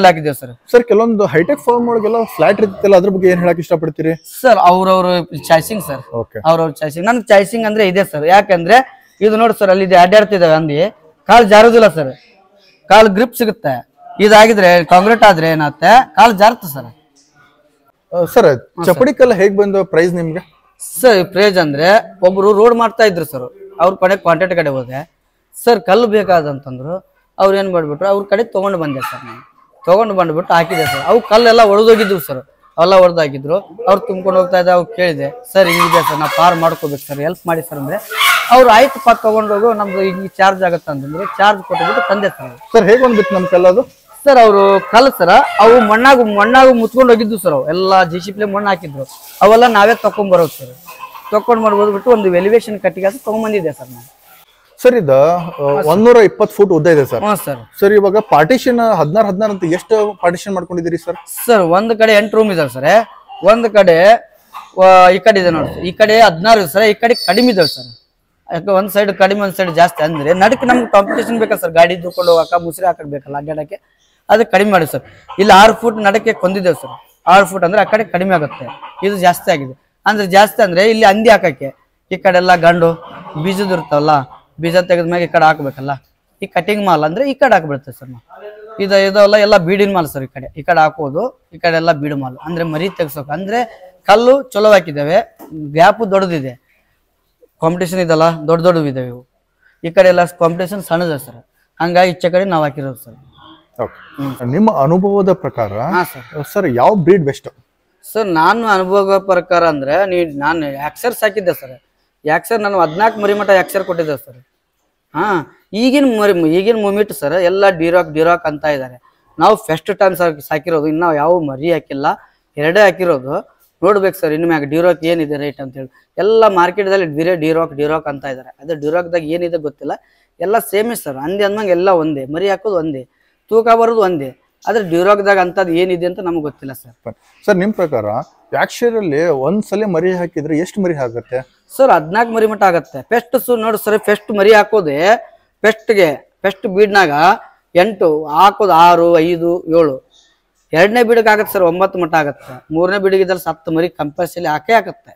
ಹಾಕಿದ್ದೇವೆ ಸರ್. ಸರ್ ಕೆಲವೊಂದು ಹೈಟೆಕ್ ಫಾರ್ಮ್ ಒಳಗೆಲ್ಲ ಫ್ಲಾಟ್ ಇರ್ತಲ್ಲ, ಅದ್ರ ಬಗ್ಗೆ ಏನ್ ಹೇಳಕ್ ಇಷ್ಟಪಡ್ತೀರಿ ಸರ್? ಅವ್ರವ್ರ ಚಾಯ್ಸಿಂಗ್ ಸರ್, ಅವ್ರವ್ರ ಚಾಯ್ಸಿಂಗ್. ನನ್ ಚಾಯ್ಸಿಂಗ್ ಅಂದ್ರೆ ಇದೆ ಸರ್. ಯಾಕಂದ್ರೆ ಇದು ನೋಡಿ ಸರ್, ಅಲ್ಲಿ ಅಡ್ಡಾಡ್ತಿದ್ದಾವೆ ಹಂದಿ, ಕಾಲು ಜಾರುದಿಲ್ಲ ಸರ್, ಕಾಲು ಗ್ರಿಪ್ ಸಿಗುತ್ತೆ. ಇದಾಗಿದ್ರೆ ಕಾಂಕ್ರೀಟ್ ಆದ್ರೆ ಏನಾಗುತ್ತೆ, ಕಾಲು ಜಾರುತ್ತೆ ಸರ್. ಸರ್ ಚಪ್ಪಡಿ ಕಲ್ಲು ಹೇಗ್ ಬಂದು ಪ್ರೈಸ್ ನಿಮ್ಗೆ? ಸರ್ ಪ್ರೈಸ್ ಅಂದ್ರೆ ಒಬ್ರು ರೋಡ್ ಮಾಡ್ತಾ ಇದ್ರು ಸರ್, ಅವ್ರ ಕಡೆ ಕಾಂಟ್ರಾಕ್ಟ್ ಕಡೆ ಹೋದೆ ಸರ್, ಕಲ್ಲು ಬೇಕಾದಂತಂದ್ರು. ಅವ್ರು ಏನ್ ಮಾಡ್ಬಿಟ್ರು, ಅವ್ರ ಕಡೆ ತಗೊಂಡು ಬಂದೆ ಸರ್ ನಾನು. ತಗೊಂಡು ಬಂದ್ಬಿಟ್ಟು ಹಾಕಿದೆ ಸರ್. ಅವು ಕಲ್ಲೆಲ್ಲ ಒಡೆದೋಗಿದ್ವು ಸರ್, ಅವೆಲ್ಲ ಹೊಡೆದಾಕಿದ್ರು. ಅವ್ರು ತುಂಬ್ಕೊಂಡು ಹೋಗ್ತಾ ಇದ್ದೆ. ಅವ್ರು ಕೇಳಿದೆ, ಸರ್ ಹಿಂಗಿದೆ ಸರ್, ನಾವು ಪಾರ್ ಮಾಡ್ಕೋಬೇಕು ಸರ್, ಹೆಲ್ಪ್ ಮಾಡಿ ಸರ್ ಅಂದ್ರೆ ಅವ್ರು ಆಯ್ತಪ್ಪ ತಗೊಂಡೋಗು, ನಮ್ದು ಈಗ ಚಾರ್ಜ್ ಆಗುತ್ತೆ ಅಂತಂದ್ರೆ ಚಾರ್ಜ್ ಕೊಟ್ಬಿಟ್ಟು ತಂದೆ ಸರ್. ಸರ್ ಹೇಗೆ ಬಂದ್ಬಿಟ್ಟು ನಮ್ಮ ಕಲ್ಲದು ಸರ್ ಅವರು ಕಲ್ಲು ಸರ ಅವು ಮಣ್ಣಾಗ ಮುಚ್ಕೊಂಡು ಹೋಗಿದ್ದು ಸರ್. ಅವು ಎಲ್ಲ ಜಿಸಿಪ್ಲೆ ಮಣ್ಣು ಹಾಕಿದ್ರು. ಅವೆಲ್ಲ ನಾವೇ ತಕೊಂಡ್ಬರೋದು ಸರ್. ತಕೊಂಡ್ ಮಾಡ್ಬೋದ್ಬಿಟ್ಟು ಒಂದು ಎಲಿವೇಶನ್ ಕಟ್ಟಿಗೆ ತಗೊಂಡ್ಬಂದಿದ್ದೆ ಸರ್ ನಾನು. ಸರ್ ಇದು 120 ಫೂಟ್ ಉದ್ದ ಇದೆ ಸರ್. ಹ್ಞೂ ಸರ್. ಸರ್ ಇವಾಗ ಪಾರ್ಟಿಷನ್ 16 ಅಂತ ಎಷ್ಟು ಪಾರ್ಟಿಷನ್ ಮಾಡ್ಕೊಂಡಿದ್ದೀರಿ ಸರ್? ಸರ್ ಒಂದ್ ಕಡೆ 8 ರೂಮ್ ಇದಾವೆ ಸರ್. ಒಂದ್ ಕಡೆ ಈ ಕಡೆ ಇದೆ ನೋಡಿ, ಈ ಕಡೆ 16 ಸರ್, ಈ ಕಡೆ ಕಡಿಮೆ ಇದಾವೆ ಸರ್. ಯಾಕೆ ಒಂದ್ ಸೈಡ್ ಕಡಿಮೆ ಒಂದ್ ಸೈಡ್ ಜಾಸ್ತಿ ಅಂದ್ರೆ ನಡಕ್ಕೆ ನಮ್ಗೆ ಕಾಂಪಿಟೇಷನ್ ಬೇಕಲ್ಲ ಸರ್, ಗಾಡಿ ದುಡ್ಕೊಂಡು ಹೋಗಕ್ಕ ಮುಸ್ರಿ ಹಾಕಬೇಕಲ್ಲ ಅಡ್ಡಾಡಕ್ಕೆ, ಅದಕ್ಕೆ ಕಡಿಮೆ ಮಾಡಿ ಸರ್. ಇಲ್ಲಿ 6 ಫೂಟ್ ನಡಕ್ಕೆ ಕೊಂದಿದ್ದೇವೆ ಸರ್. 6 ಫೂಟ್ ಅಂದ್ರೆ ಆ ಕಡೆ ಕಡಿಮೆ ಆಗುತ್ತೆ, ಇದು ಜಾಸ್ತಿ ಆಗಿದೆ. ಅಂದ್ರೆ ಜಾಸ್ತಿ ಅಂದ್ರೆ ಇಲ್ಲಿ ಹಂದಿ ಹಾಕಕ್ಕೆ, ಈ ಕಡೆ ಎಲ್ಲ ಗಂಡು ಬೀಜದ ಇರ್ತಾವಲ್ಲ, ಬೀಜ ತೆಗೆದ್ಮ್ಯಾಗ ಈ ಕಡೆ ಹಾಕ್ಬೇಕಲ್ಲ. ಈ ಕಟಿಂಗ್ ಮಾಲ್ ಅಂದ್ರೆ ಈ ಕಡೆ ಹಾಕ್ಬಿಡುತ್ತೆ ಸರ್. ಇದೆಲ್ಲ ಎಲ್ಲ ಬೀಡಿನ ಮಾಲ್ ಸರ್. ಈ ಕಡೆ ಹಾಕೋದು, ಈ ಕಡೆ ಎಲ್ಲ ಬೀಡು ಮಾಲ್ ಅಂದ್ರೆ ಮರಿ ತೆಗ್ಸೋಕೆ. ಅಂದ್ರೆ ಕಲ್ಲು ಚಲೋ ಹಾಕಿದ್ದೇವೆ, ಗ್ಯಾಪ್ ದೊಡ್ಡದಿದೆ, ಕಾಂಪಿಟೇಷನ್ ಇದಲ್ಲ, ದೊಡ್ಡವು ಇದಾವೆ ಇವು. ಈ ಕಡೆ ಎಲ್ಲ ಕಾಂಪಿಟೇಷನ್ ಸಣ್ಣದ ಸರ್, ಹಂಗಾಗಿ ಈಚೆ ಕಡೆ ನಾವು ಹಾಕಿರೋದು ಸರ್. ನಿಮ್ಮ ಅನುಭವದ ಪ್ರಕಾರ ಸರ್ ಯಾವ ಬ್ರೀಡ್ ಬೆಸ್ಟ್ ಸರ್? ನಾನು ಅನುಭವ ಪ್ರಕಾರ ಅಂದ್ರೆ ನಾನು ಯಾಕ್ಸರ್ ಸಾಕಿದ್ದೆ ಸರ್. ಯಾಕ್ಸರ್ ನಾನು 14 ಮರಿ ಮಟ್ಟ ಯಾಕ್ಸರ್ ಕೊಟ್ಟಿದ್ದೆ ಸರ್. ಈಗಿನ ಮೂಮೆಂಟ್ ಸರ್ ಎಲ್ಲ ಡಿರಾಕ್ ಅಂತ ಇದ್ದಾರೆ. ನಾವು ಫಸ್ಟ್ ಟೈಮ್ ಸಾಕಿರೋದು, ಇನ್ನು ಯಾವ ಮರಿ ಹಾಕಿಲ್ಲ, 2 ಹಾಕಿರೋದು. ನೋಡ್ಬೇಕು ಸರ್ ಇನ್ನು ಮ್ಯಾಗ ಡಿರಾಕ್ ಏನಿದೆ ರೇಟ್ ಅಂತ ಹೇಳಿ. ಎಲ್ಲ ಮಾರ್ಕೆಟ್ದಲ್ಲಿ ಬೇರೆ ಡಿರಾಕ್ ಅಂತ ಇದ್ದಾರೆ. ಅದೇ ಡಿರಾಕ್ದಾಗ ಏನಿದೆ ಗೊತ್ತಿಲ್ಲ, ಎಲ್ಲ ಸೇಮೇ ಸರ್. ಅಂದೆ ಅಂದಂಗೆ ಎಲ್ಲ ಒಂದೇ, ಮರಿ ಹಾಕೋದು ಒಂದೇ, ತೂಕ ಬರೋದು ಒಂದೇ. ಆದ್ರೆ ಡ್ಯೂರಾಕ್ದಾಗ ಅಂತದ್ ಏನಿದೆ ಅಂತ ನಮ್ಗೆ ಗೊತ್ತಿಲ್ಲ ಸರ್. ಸರ್ ನಿಮ್ ಪ್ರಕಾರ ಯಾಕ್ಷರಲ್ಲಿ ಒಂದ್ಸಲ ಮರಿ ಹಾಕಿದ್ರೆ ಎಷ್ಟು ಮರಿ ಆಗುತ್ತೆ ಸರ್? 14 ಮರಿ ಮಟ್ಟ ಆಗತ್ತೆ. ಪೆಸ್ಟ್ ನೋಡಿ ಸರ್, ಫೆಸ್ಟ್ ಮರಿ ಹಾಕೋದೆ ಫೆಸ್ಟ್ ಬೀಡ್ನಾಗ 8 ಹಾಕೋದು 6, 5, 7. 2ನೇ ಬೀಡಿಗೆ ಆಗತ್ತೆ ಸರ್ 9 ಮಟ್ಟ ಆಗತ್ತೆ. 3ನೇ ಬೀಡಿಗಿದ್ದಲ್ಲಿ 10 ಮರಿ ಕಂಪಲ್ಸರಿ ಹಾಕತ್ತೆ.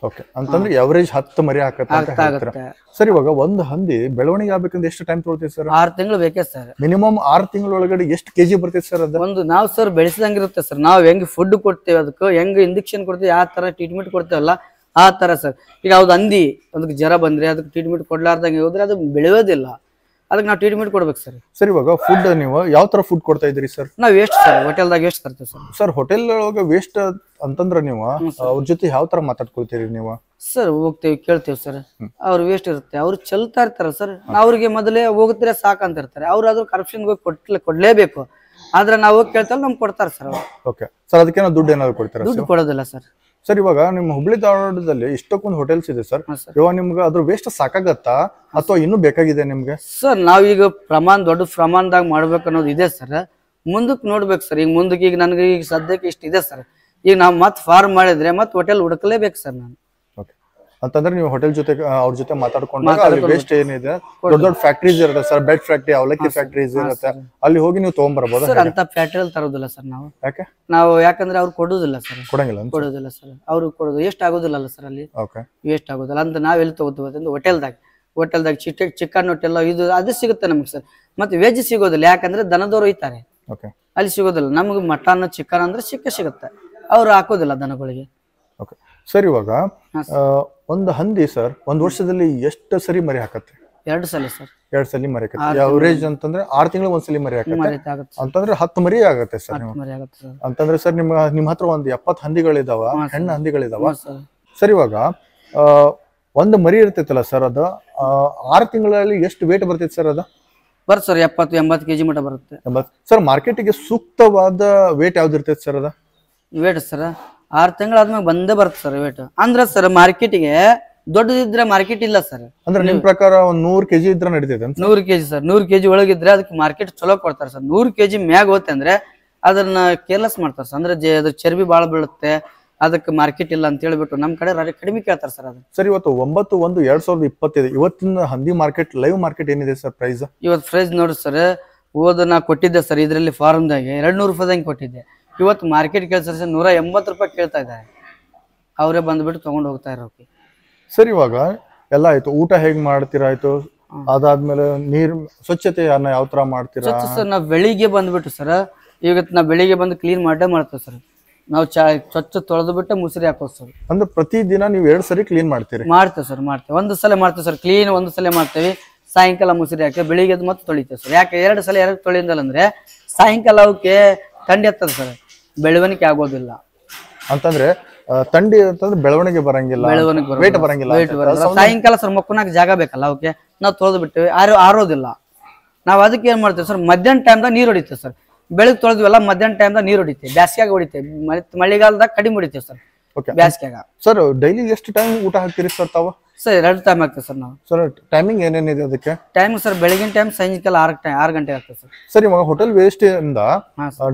ಓಕೆ, ಅಂತಂದ್ರೆ ಎವರೇಜ್ 10 ಮರಿ ಹಾಕತ್ತೆ. ಸರ್ ಇವಾಗ ಒಂದು ಹಂದಿ ಬೆಳವಣಿಗೆ ಆಗ್ಬೇಕಂದ್ರೆ ಎಷ್ಟು ಟೈಮ್ ತೊಗೊಳ್ತೀವಿ ಸರ್? 6 ತಿಂಗಳು ಬೇಕೇ ಸರ್. ಮಿನಿಮಮ್ 6 ತಿಂಗಳೊಳಗಡೆ ಎಷ್ಟು ಕೆಜಿ ಬರ್ತೈತೆ ಸರ್ ಅದು? ಒಂದು ನಾವು ಸರ್ ಬೆಳೆಸಿದಂಗಿರುತ್ತೆ ಸರ್. ನಾವು ಹೆಂಗ್ ಫುಡ್ ಕೊಡ್ತೇವೆ, ಅದಕ್ಕೆ ಹೆಂಗ್ ಇಂಜೆಕ್ಷನ್ ಕೊಡ್ತೇವೆ, ಯಾವ ತರ ಟ್ರೀಟ್ಮೆಂಟ್ ಕೊಡ್ತೇವಲ್ಲ ಆ ತರ ಸರ್. ಈಗ ಅವ್ದು ಹಂದಿ ಅದಕ್ಕೆ ಜ್ವರ ಬಂದ್ರೆ ಅದಕ್ಕೆ ಟ್ರೀಟ್ಮೆಂಟ್ ಕೊಡ್ಲಾರ್ದಂಗೆ ಹೋದ್ರೆ ಅದು ಬೆಳೆಯೋದಿಲ್ಲ, ಅದಕ್ಕೆ ನಾವು ಟ್ರೀಟ್ಮೆಂಟ್ ಕೊಡ್ಬೇಕು ಸರ್. ಸರ್ ಇವಾಗ ಫುಡ್ ನೀವು ಯಾವ ತರ ಫುಡ್ ಕೊಡ್ತಾ ಇದ್ರಿ ಸರ್? ನಾವು ವೇಸ್ಟ್ ಸರ್, ಹೋಟೆಲ್ದಾಗ ವೇಸ್ಟ್ ತರ್ತೀವಿ ಸರ್. ಸರ್ ಹೋಟೆಲ್ ಒಳಗೆ ವೇಸ್ಟ್ ಅಂತಂದ್ರೆ ನೀವು ಅವ್ರ ಜೊತೆ ಯಾವ ತರ ಮಾತಾಡ್ಕೊಳ್ತೀರಿ ನೀವು? ಸರ್ ಹೋಗ್ತೇವಿ, ಕೇಳ್ತೇವಿ ಸರ್. ಅವ್ರು ವೇಸ್ಟ್ ಇರುತ್ತೆ, ಅವ್ರು ಚಲ್ತಾ ಇರ್ತಾರ ಸರ್. ಅವ್ರಿಗೆ ಮೊದಲೇ ಹೋಗುತ್ತಾರೆ ಸಾಕಂತ ಇರ್ತಾರೆ. ಅವ್ರಾದ್ರೂ ಕರಪ್ಷನ್ ಕೊಡ್ಲೇಬೇಕು. ಆದ್ರೆ ನಾವು ಹೋಗಿ ಕೇಳ್ತಾರೆ, ನಮ್ಗೆ ಕೊಡ್ತಾರೆ ಸರ್. ಓಕೆ ಸರ್, ಅದಕ್ಕೇನೋ ದುಡ್ಡು ಏನಾದ್ರು ಕೊಡ್ತಾರೆ? ದುಡ್ಡು ಕೊಡೋದಿಲ್ಲ ಸರ್. ಸರ್ ಇವಾಗ ನಿಮ್ಮ ಹುಬ್ಳಿ ಧಾರವಾಡದಲ್ಲಿ ಇಷ್ಟಕ್ಕೊಂದು ಹೋಟೆಲ್ಸ್ ಇದೆ ಸರ್. ಇವಾಗ ನಿಮ್ಗೆ ಅದ್ರ ವೇಸ್ಟ್ ಸಾಕಾಗತ್ತಾ ಅಥವಾ ಇನ್ನೂ ಬೇಕಾಗಿದೆ ನಿಮ್ಗೆ? ಸರ್ ನಾವೀಗ ದೊಡ್ಡ ಪ್ರಮಾಣದಾಗ ಮಾಡ್ಬೇಕು ಅನ್ನೋದು ಇದೆ ಸರ್. ಮುಂದಕ್ಕೆ ನೋಡ್ಬೇಕು ಸರ್. ಈಗ ಮುಂದಕ್ಕೆ ಈಗ ನನಗೆ ಈಗ ಸದ್ಯಕ್ಕೆ ಇಷ್ಟ ಇದೆ ಸರ್. ಈಗ ನಾವು ಮತ್ತೆ ಫಾರ್ಮ್ ಮಾಡಿದ್ರೆ ಮತ್ತೆ ಹೋಟೆಲ್ ಹುಡುಕಲೇಬೇಕು ಸರ್ ನಾನು. ಅಂತಂದ್ರೆ ನೀವು ಹೋಟೆಲ್ ಜೊತೆ ಅವ್ರ ಜೊತೆ ಮಾತಾಡ್ಕೊಂಡು ವೇಸ್ಟ್ ಏನಿದೆ, ದೊಡ್ಡ ಫ್ಯಾಕ್ಟ್ರೀಸ್ ಇರುತ್ತೆ ಸರ್, ಬೆಡ್ ಫ್ಯಾಕ್ಟ್ರಿ, ಅವಲಕ್ಕಿ ಫ್ಯಾಕ್ಟ್ರೀಸ್ ಇರುತ್ತೆ, ಅಲ್ಲಿ ಹೋಗಿ ನೀವು ತಗೊಂಡ್ಬರ್ಬೋದು ಸರ್. ಅಂತ ಫ್ಯಾಕ್ಟ್ರಿಯಲ್ಲಿ ತರೋದಿಲ್ಲ ಸರ್ ನಾವು. ಯಾಕೆ? ಯಾಕಂದ್ರೆ ಅವ್ರು ಕೊಡೋದಿಲ್ಲ ಸರ್. ಕೊಡೋದಿಲ್ಲ ಸರ್. ಅವ್ರು ಕೊಡೋದು ವೇಸ್ಟ್ ಆಗೋದಿಲ್ಲ ಸರ್. ಅಲ್ಲಿ ವೇಸ್ಟ್ ಆಗೋದಿಲ್ಲ ಅಂತ ನಾವ್ ಎಲ್ಲಿ ತಗೋತೀವಿ? ಹೋಟೆಲ್ದಾಗ ಚಿಕನ್ ಹೋಟೆಲ್ ಇದು ಅದು ಸಿಗುತ್ತೆ ನಮ್ಗೆ ಸರ್. ಮತ್ತೆ ವೆಜ್ ಸಿಗೋದಿಲ್ಲ, ಯಾಕಂದ್ರೆ ದನದವ್ರು ಒಯ್ತಾರೆ, ಅಲ್ಲಿ ಸಿಗೋದಿಲ್ಲ. ನಮ್ಗೆ ಮಟನ್ ಚಿಕನ್ ಅಂದ್ರೆ ಸಿಗುತ್ತೆ, ಅವ್ರು ಹಾಕೋದಿಲ್ಲ ದನಗಳಿಗೆ. ಸರ್ ಇವಾಗ ಒಂದು ಹಂದಿ ಸರ್ ಒಂದ್ ವರ್ಷದಲ್ಲಿ ಎಷ್ಟು ಸರಿ ಮರಿ ಹಾಕತ್ತೆ? 2 ಸಲ ಸರ್. 2 ಸಲ ಮರಿ ಹಾಕತ್ತೆ. ಅವರೇಜ್ ಅಂತಂದ್ರೆ 6 ತಿಂಗಳಿಗೆ ಒಂದ್ಸಲಿ ಮರಿ ಹಾಕತ್ತೆ, ಅಂತಂದ್ರೆ 10 ಮರಿ ಆಗತ್ತೆ ಸರ್. ಅಂತಂದ್ರೆ ಸರ್ ನಿಮ್ಮ ಹತ್ರ ಒಂದು 70 ಹಂದಿಗಳಿದಾವ, ಹೆಣ್ಣು ಹಂದಿಗಳಿದಾವ ಸರ್. ಇವಾಗ ಒಂದು ಮರಿ ಇರ್ತೈತಲ್ಲ ಸರ್, ಅದು 6 ತಿಂಗಳಲ್ಲಿ ಎಷ್ಟು ವೇಟ್ ಬರ್ತೈತೆ ಸರ್? ಅದು ಬರುತ್ತೆ ಸರ್ 70-80 kg ಮಟ್ಟ ಬರುತ್ತೆ ಸರ್. ಮಾರ್ಕೆಟಿಗೆ ಸೂಕ್ತವಾದ ವೇಟ್ ಯಾವ್ದು ಇರ್ತೈತೆ ಸರ್? ಅದ ವೇಟ್ ಸರ್ 6 ತಿಂಗಳಾದ್ಮೇಲೆ ಬಂದೇ ಬರುತ್ತೆ ಸರ್ ವೇಟ್. ಅಂದ್ರೆ ಸರ್ ಮಾರ್ಕೆಟಿಗೆ ದೊಡ್ಡದಿದ್ರೆ ಮಾರ್ಕೆಟ್ ಇಲ್ಲ ಸರ್. ಅಂದ್ರೆ ನಿಮ್ ಪ್ರಕಾರ ಒಂದ್ 100 kg ಇದ್ರೆ ನಡೀತೈತೆ? 100 kg ಸರ್. 100 kg ಒಳಗಿದ್ರೆ ಅದಕ್ಕೆ ಮಾರ್ಕೆಟ್ ಚಲೋ ಕೊಡ್ತಾರೆ ಸರ್. 100 kg ಮ್ಯಾಗ ಹೋತೆ ಅಂದ್ರೆ ಅದನ್ನ ಕೇರ್ಲೆಸ್ ಮಾಡ್ತಾರೆ ಸರ್. ಅಂದ್ರೆ ಅದ್ರ ಚರ್ಬಿ ಬಾಳ ಬೀಳುತ್ತೆ, ಅದಕ್ಕೆ ಮಾರ್ಕೆಟ್ ಇಲ್ಲ ಅಂತ ಹೇಳ್ಬಿಟ್ಟು ನಮ್ ಕಡೆ ಕಡಿಮೆ ಕೇಳ್ತಾರೆ ಸರ್. ಅದು ಸರ್ ಇವತ್ತು 9/1/2025 ಇವತ್ತಿನ ಹಂದಿ ಮಾರ್ಕೆಟ್ ಲೈವ್ ಮಾರ್ಕೆಟ್ ಏನಿದೆ ಸರ್ ಪ್ರೈಸ್? ಇವತ್ತು ಪ್ರೈಸ್ ನೋಡಿ ಸರ್, ನಾ ಕೊಟ್ಟಿದ್ದೆ ಸರ್ ಇದರಲ್ಲಿ ಫಾರ್ಮ್ದಾಗೆ 200 ರೂಪಾಯಿದಂಗೆ ಕೊಟ್ಟಿದ್ದೆ. ಇವತ್ತು ಮಾರ್ಕೆಟ್ ಕೇಳ್ತಾರೆ ಸರ್ 180 ರೂಪಾಯಿ ಕೇಳ್ತಾ ಇದ್ದಾರೆ. ಅವರೇ ಬಂದ್ಬಿಟ್ಟು ತಗೊಂಡು ಹೋಗ್ತಾ ಇರೋಕೆ ಸರ್. ಇವಾಗ ಎಲ್ಲ ಆಯ್ತು, ಊಟ ಹೇಗ್ ಮಾಡ್ತೀರಾ ಆಯ್ತು, ಅದಾದ್ಮೇಲೆ ನೀರ್ ಸ್ವಚ್ಛತೆ ಯಾವ ತರ ಮಾಡ್ತೀರಾ ಸರ್? ನಾವ್ ಬೆಳಿಗ್ಗೆ ಬಂದ್ಬಿಟ್ಟು ಸರ್, ಇವತ್ತು ನಾವ್ ಬೆಳಿಗ್ಗೆ ಬಂದು ಕ್ಲೀನ್ ಮಾಡೇ ಮಾಡ್ತೇವೆ ಸರ್. ನಾವು ಸ್ವಚ್ಛ ತೊಳೆದು ಬಿಟ್ಟು ಮುಸ್ರಿ ಹಾಕೋದು ಸರ್. ಅಂದ್ರೆ ಪ್ರತಿ ದಿನ ನೀವು 2 ಸರಿ ಕ್ಲೀನ್ ಮಾಡ್ತೀರಿ? ಮಾಡ್ತೇವೆ ಸರ್. ಒಂದು ಸಲ ಮಾಡ್ತೇವೆ ಸರ್ ಕ್ಲೀನ್, ಒಂದು ಸಲ ಮಾಡ್ತೇವೆ. ಸಾಯಂಕಾಲ ಮುಸುರಿ ಹಾಕಿ ಬೆಳಿಗ್ಗೆ ಎದ್ದು ಮತ್ತೆ ತೊಳಿತೇವೆ ಸರ್. ಯಾಕೆ 2 ಸಲ 2 ತೊಳಿಂದಲ್ಲ ಅಂದ್ರೆ ಸಾಯಂಕಾಲ ಅವಕ್ಕೆ ಥಂಡಿ ಹತ್ತದ ಸರ್, ಬೆಳವಣಿಗೆ ಆಗೋದಿಲ್ಲ. ಅಂತಂದ್ರೆ ಥಂಡಿ ಅಂತಂದ್ರೆ ಬೆಳವಣಿಗೆ ಬರಂಗಿಲ್ಲ, ವೇಟ್ ಬರಂಗಿಲ್ಲ. ಸಾಯಂಕಾಲ ಸರ್ ಮಕ್ಕನಾಗ ಜಾಗ ಬೇಕಲ್ಲ ಅವಕ್ಕೆ, ನಾವು ತೊಳೆದು ಬಿಟ್ಟಿವಿ, ಆರೋದಿಲ್ಲ. ನಾವು ಅದಕ್ಕೆ ಏನ್ ಮಾಡ್ತೇವೆ ಸರ್, ಮಧ್ಯಾಹ್ನ ಟೈಮ್ದಾಗ ನೀರು ಹೊಡಿತೇವೆ ಸರ್. ಬೆಳಗ್ಗೆ ತೊಳೆದ್ವಲ್ಲ ಮಧ್ಯಾಹ್ನ ಟೈಮ್ದಾಗ ನೀರು ಹೊಡಿತೇವೆ, ಬ್ಯಾಸ್ಗ್ಯಾಗ ಹೊಡಿತೇವೆ, ಮಳೆಗಾಲದಾಗ ಕಡಿಮೆ ಹೊಡಿತೇವೆ ಸರ್. ಬ್ಯಾಸ್ಗ್ಯಾಗ ಸರ್ ಡೈಲಿ ಎಷ್ಟು ಟೈಮ್ ಊಟ ಹಾಕ್ತೀರಿ ಸರ್ ತಾವು? ಸರ್ 2 ಟೈಮ್ ಆಗ್ತದೆ ಸರ್ ನಾವು. ಸರ್ ಟೈಮಿಂಗ್ ಏನೇನಿದೆ ಅದಕ್ಕೆ? ಟೈಮ್ ಸರ್ ಬೆಳಗಿನ ಟೈಮ್ ಸಾಯಂಕಾಲ 6 ಗಂಟೆ ಆಗ್ತದೆ ಸರ್. ಸರ್ ಇವಾಗ ಹೋಟೆಲ್ ವೇಸ್ಟ್ ಇಂದ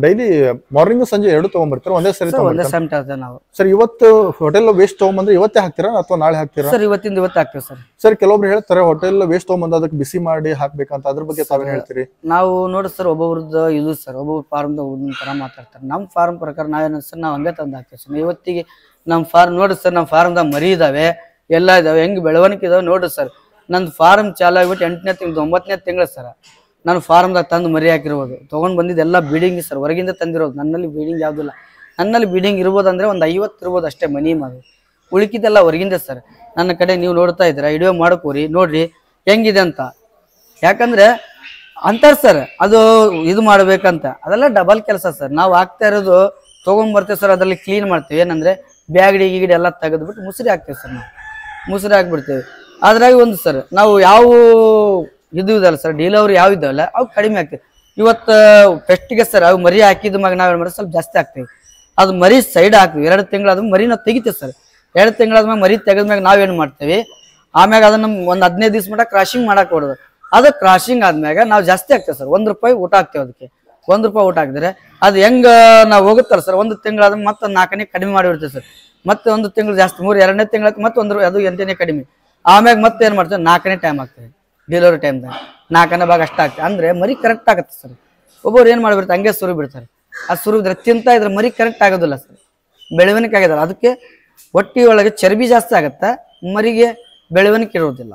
ಡೈಲಿ ಮಾರ್ನಿಂಗ್ ಸಂಜೆ 2 ತಗೊಂಡ್ಬರ್ತಾರೆ, ಒಂದೇ ಸರಿ ಒಂದೇ ಟೈಮ್ ತರ್ತೇವೆ ನಾವು. ಸರ್ ಇವತ್ತು ಹೋಟೆಲ್ ವೇಸ್ಟ್ ತಗೊಂಡ್ಬಂದ್ರೆ ಇವತ್ತೇ ಹಾಕ್ತೀರಾ ಅಥವಾ ನಾಳೆ ಹಾಕ್ತೀರಾ? ಸರ್ ಇವತ್ತು ಹಾಕ್ತೇವೆ ಸರ್. ಸರ್ ಕೆಲವೊಬ್ರು ಹೇಳ್ತಾರೆ ಹೋಟೆಲ್ ವೇಸ್ಟ್ ತಗೊಂಡ್ಬಂದು ಅದಕ್ಕೆ ಬಿಸಿ ಮಾಡಿ ಹಾಕ್ಬೇಕಂತ, ಅದ್ರ ಬಗ್ಗೆ ತಾವೇನ್ ಹೇಳ್ತೀರಿ? ನಾವು ನೋಡಿ ಸರ್ ಒಬ್ಬೊಬ್ರದ್ದು ಇದು ಸರ್, ಒಬ್ಬೊಬ್ರು ಫಾರ್ಮ್ದ ಒಂದೊಂದು ತರ ಮಾತಾಡ್ತಾರೆ. ನಮ್ಮ ಫಾರ್ಮ್ ಪ್ರಕಾರ ನಾವೇನ ಸರ್ ನಾವು ಹಂಗೆ ತಂದು ಹಾಕ್ತೇವೆ ಸರ್. ಇವತ್ತಿಗೆ ನಮ್ಮ ಫಾರ್ಮ್ ನೋಡಿ ಸರ್, ನಮ್ಮ ಫಾರ್ಮ್ದಾಗ ಮರಿ ಇದಾವೆ, ಎಲ್ಲ ಇದಾವೆ, ಹೆಂಗ್ ಬೆಳವಣಿಗೆ ಇದಾವೆ ನೋಡ್ರಿ ಸರ್. ನಂದು ಫಾರ್ಮ್ ಚಾಲು ಆಗ್ಬಿಟ್ಟು 8ನೇ ತಿಂಗಳು 9ನೇ ತಿಂಗಳು ಸರ್. ನಾನು ಫಾರ್ಮ್ದಾಗ ತಂದು ಮರಿ ಹಾಕಿರ್ಬೋದು, ತೊಗೊಂಡು ಬಂದಿದ್ದೆಲ್ಲ ಬೀಡಿಂಗ್ ಸರ್, ಹೊರಗಿಂದ ತಂದಿರೋದು. ನನ್ನಲ್ಲಿ ಬೀಡಿಂಗ್ ಯಾವುದಿಲ್ಲ. ನನ್ನಲ್ಲಿ ಬೀಡಿಂಗ್ ಇರ್ಬೋದು ಅಂದ್ರೆ ಒಂದು 50 ಇರ್ಬೋದು ಅಷ್ಟೇ ಮನಿ ಮಾದು, ಉಳಿಕಿದ್ದೆಲ್ಲ ಹೊರಗಿಂದ ಸರ್. ನನ್ನ ಕಡೆ ನೀವು ನೋಡ್ತಾ ಇದ್ದೀರಾ, ವಿಡಿಯೋ ಮಾಡ್ಕೋರಿ ನೋಡ್ರಿ ಹೆಂಗಿದೆ ಅಂತ. ಯಾಕಂದ್ರೆ ಅಂತಾರೆ ಸರ್ ಅದು ಇದು ಮಾಡ್ಬೇಕಂತ, ಅದೆಲ್ಲ ಡಬಲ್ ಕೆಲಸ ಸರ್. ನಾವು ಹಾಕ್ತಾ ಇರೋದು ತೊಗೊಂಡ್ಬರ್ತೇವೆ ಸರ್, ಅದರಲ್ಲಿ ಕ್ಲೀನ್ ಮಾಡ್ತೇವೆ. ಏನಂದ್ರೆ ಬ್ಯಾಗಡಿ ಗೀಗಡಿ ಎಲ್ಲ ತೆಗೆದ್ಬಿಟ್ಟು ಮುಸುರಿ ಹಾಕ್ತೇವೆ ಸರ್. ನಾವು ಮುಸುರಿ ಹಾಕ್ಬಿಡ್ತೇವೆ. ಅದ್ರಾಗ ಒಂದು ಸರ್ ನಾವು ಯಾವ ಇದು ಇದಲ್ಲ ಸರ್, ಡೆಲಿವರಿ ಯಾವ ಇದ್ದಾವಲ್ಲ ಅವು ಕಡಿಮೆ ಆಗ್ತೇವೆ. ಇವತ್ತು ಫೆಸ್ಟಿಗೆ ಸರ್ ಅವು ಮರಿ ಹಾಕಿದ ಮ್ಯಾಗ ನಾವೇನು ಮಾಡಿದ್ರೆ ಸ್ವಲ್ಪ ಜಾಸ್ತಿ ಹಾಕ್ತೇವೆ. ಅದು ಮರಿ ಸೈಡ್ ಹಾಕ್ತೀವಿ. 2 ತಿಂಗಳಾದ್ಮೇಲೆ ಮರಿ ನಾವು ತೆಗಿತೇವೆ ಸರ್. 2 ತಿಂಗಳಾದ್ಮೇಲೆ ಮರಿ ತೆಗೆದ್ಮ್ಯಾಗ ನಾವೇನು ಮಾಡ್ತೇವೆ, ಆಮ್ಯಾಗ ಅದನ್ನ ಒಂದು 15 ದಿವಸ ಮಟ್ಟ ಕ್ರಾಶಿಂಗ್ ಮಾಡಕ್ ಹೊಡೋದು. ಅದು ಕ್ರಾಶಿಂಗ್ ಆದ್ಮ್ಯಾಗ ನಾವು ಜಾಸ್ತಿ ಹಾಕ್ತೇವೆ ಸರ್. ₹1 ಊಟ ಹಾಕ್ತೇವೆ ಅದಕ್ಕೆ. ₹1 ಊಟ ಹಾಕಿದ್ರೆ ಅದು ಹೆಂಗ ನಾವು ಹೋಗುತ್ತಲ್ಲ ಸರ್, 1 ತಿಂಗಳಾದ್ಮೇಲೆ ಮತ್ತೆ 4ನೇ ಕಡಿಮೆ ಮಾಡಿಬಿಡ್ತೇವೆ ಸರ್. ಮತ್ತೆ 1 ತಿಂಗಳು ಜಾಸ್ತಿ, 2ನೇ ತಿಂಗಳ ಮತ್ತೆ ಅದು 8ನೇ ಕಡಿಮೆ. ಆಮ್ಯಾಗ ಮತ್ತೆ ಏನ್ ಮಾಡ್ತೇವೆ, 4ನೇ ಟೈಮ್ ಆಗ್ತದೆ ಡೆಲಿವರಿ ಟೈಮ್ದಾಗ. 4ನೇ ಭಾಗ ಅಷ್ಟ ಆಗ್ತದೆ ಅಂದ್ರೆ ಮರಿ ಕರೆಕ್ಟ್ ಆಗುತ್ತೆ ಸರ್. ಒಬ್ಬರು ಏನ್ ಮಾಡ್ಬಿಡ್ತಾರೆ, ಹಂಗೆ ಸುರು ಬಿಡ್ತಾರೆ. ಅದು ಸುರಿದ್ರೆ ತಿಂತ ಇದ್ರೆ ಮರಿ ಕರೆಕ್ಟ್ ಆಗೋದಿಲ್ಲ ಸರ್, ಬೆಳವಣಿಗೆ ಆಗೋದಿಲ್ಲ. ಅದಕ್ಕೆ ಹೊಟ್ಟಿ ಒಳಗೆ ಚರ್ಬಿ ಜಾಸ್ತಿ ಆಗತ್ತೆ, ಮರಿಗೆ ಬೆಳವಣಿಗೆ ಇರೋದಿಲ್ಲ.